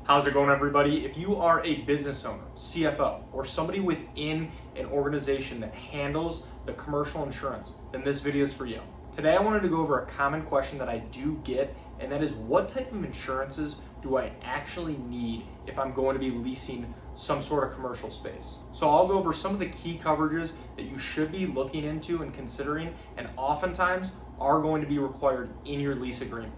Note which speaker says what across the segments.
Speaker 1: How's it going, everybody? If you are a business owner, CFO, or somebody within an organization that handles the commercial insurance, then this video is for you. Today I wanted to go over a common question that I do get, and that is, what type of insurances do I actually need if I'm going to be leasing some sort of commercial space? So I'll go over some of the key coverages that you should be looking into and considering, and oftentimes are going to be required in your lease agreement.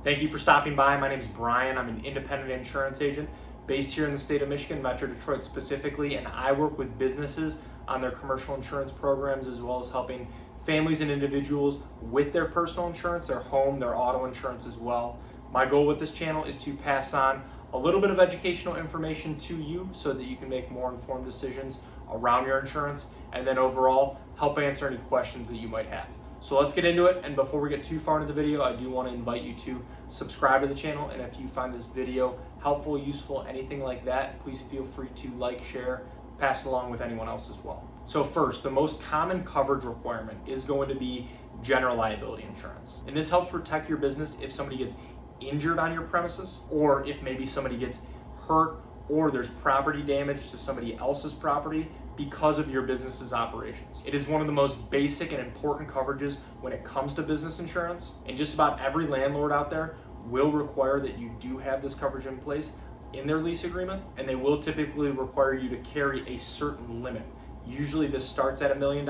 Speaker 1: Thank you for stopping by. My name is Brian. I'm an independent insurance agent based here in the state of Michigan, Metro Detroit specifically, and I work with businesses on their commercial insurance programs, as well as helping families and individuals with their personal insurance, their home, their auto insurance as well. My goal with this channel is to pass on a little bit of educational information to you so that you can make more informed decisions around your insurance, and then overall help answer any questions that you might have. So let's get into it, and before we get too far into the video, I do want to invite you to subscribe to the channel, and if you find this video helpful, useful, anything like that, please feel free to like, share, pass it along with anyone else as well. So first, the most common coverage requirement is going to be general liability insurance. And this helps protect your business if somebody gets injured on your premises, or if maybe somebody gets hurt, or there's property damage to somebody else's property because of your business's operations. It is one of the most basic and important coverages when it comes to business insurance, and just about every landlord out there will require that you do have this coverage in place in their lease agreement, and they will typically require you to carry a certain limit. Usually this starts at $1 million,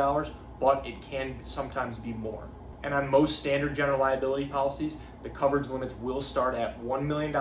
Speaker 1: but it can sometimes be more. And on most standard general liability policies, the coverage limits will start at $1 million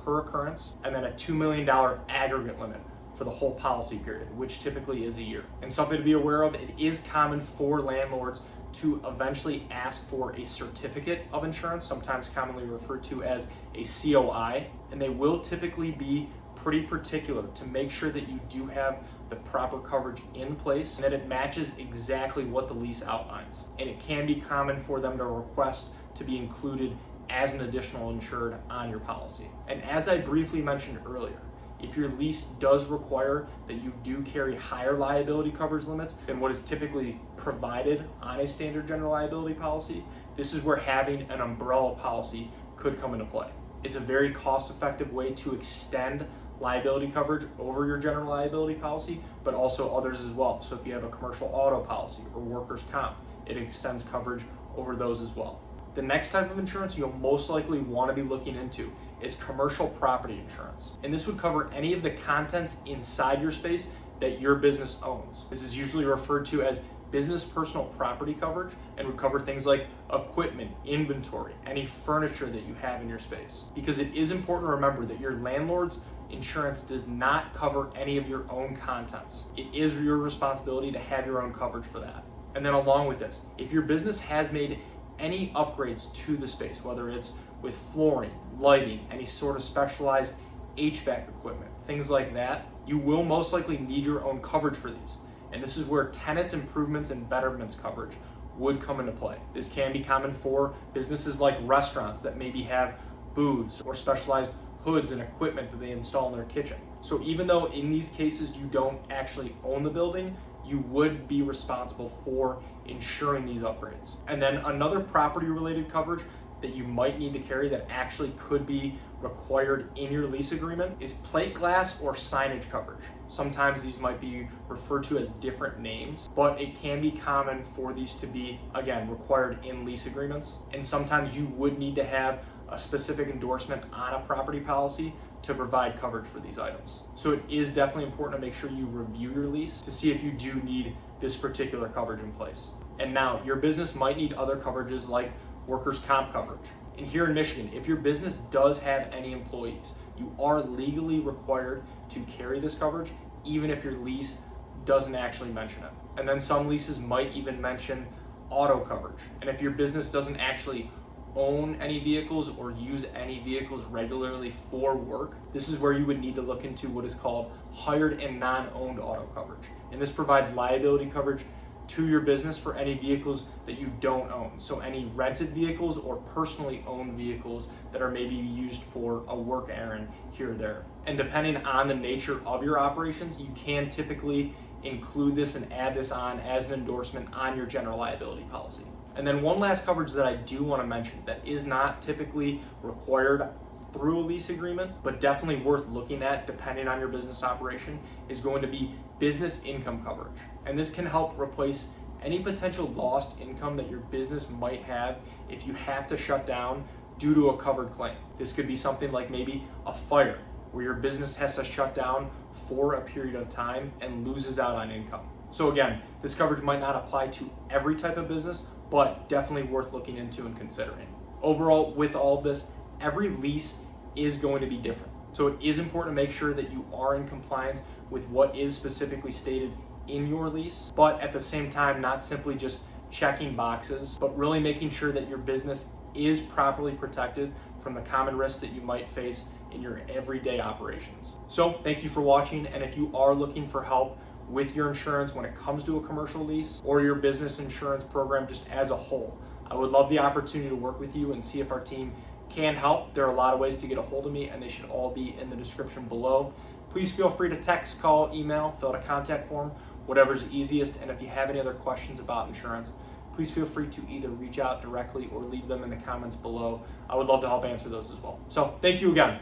Speaker 1: per occurrence, and then a $2 million aggregate limit for the whole policy period, which typically is a year. And something to be aware of, it is common for landlords to eventually ask for a certificate of insurance, sometimes commonly referred to as a COI, and they will typically be pretty particular to make sure that you do have the proper coverage in place and that it matches exactly what the lease outlines. And it can be common for them to request to be included as an additional insured on your policy. And as I briefly mentioned earlier, if your lease does require that you do carry higher liability coverage limits than what is typically provided on a standard general liability policy, this is where having an umbrella policy could come into play. It's a very cost-effective way to extend liability coverage over your general liability policy, but also others as well. So if you have a commercial auto policy or workers' comp, it extends coverage over those as well. The next type of insurance you'll most likely want to be looking into is commercial property insurance. And this would cover any of the contents inside your space that your business owns. This is usually referred to as business personal property coverage, and would cover things like equipment, inventory, any furniture that you have in your space. Because it is important to remember that your landlord's insurance does not cover any of your own contents. It is your responsibility to have your own coverage for that. And then along with this, if your business has made any upgrades to the space, whether it's with flooring, lighting, any sort of specialized HVAC equipment, things like that, you will most likely need your own coverage for these. And this is where tenants improvements and betterments coverage would come into play. This can be common for businesses like restaurants that maybe have booths or specialized hoods and equipment that they install in their kitchen. So even though in these cases you don't actually own the building, you would be responsible for insuring these upgrades. And then another property related coverage that you might need to carry that actually could be required in your lease agreement is plate glass or signage coverage. Sometimes these might be referred to as different names, but it can be common for these to be, again, required in lease agreements. And sometimes you would need to have a specific endorsement on a property policy to provide coverage for these items. So it is definitely important to make sure you review your lease to see if you do need this particular coverage in place. And now, your business might need other coverages like workers' comp coverage. And here in Michigan, if your business does have any employees, you are legally required to carry this coverage, even if your lease doesn't actually mention it. And then some leases might even mention auto coverage. And if your business doesn't actually own any vehicles or use any vehicles regularly for work, this is where you would need to look into what is called hired and non-owned auto coverage. And this provides liability coverage to your business for any vehicles that you don't own. So any rented vehicles or personally owned vehicles that are maybe used for a work errand here or there. And depending on the nature of your operations, you can typically include this and add this on as an endorsement on your general liability policy. And then one last coverage that I do want to mention that is not typically required through a lease agreement, but definitely worth looking at depending on your business operation, is going to be business income coverage. And this can help replace any potential lost income that your business might have if you have to shut down due to a covered claim. This could be something like maybe a fire, where your business has to shut down for a period of time and loses out on income. So again, this coverage might not apply to every type of business, but definitely worth looking into and considering. Overall, with all of this, every lease is going to be different. So it is important to make sure that you are in compliance with what is specifically stated in your lease, but at the same time, not simply just checking boxes, but really making sure that your business is properly protected from the common risks that you might face in your everyday operations. So thank you for watching, and if you are looking for help with your insurance when it comes to a commercial lease or your business insurance program just as a whole, I would love the opportunity to work with you and see if our team can help. There are a lot of ways to get a hold of me, and they should all be in the description below. Please feel free to text, call, email, fill out a contact form, whatever's easiest. And if you have any other questions about insurance, please feel free to either reach out directly or leave them in the comments below. I would love to help answer those as well. So thank you again.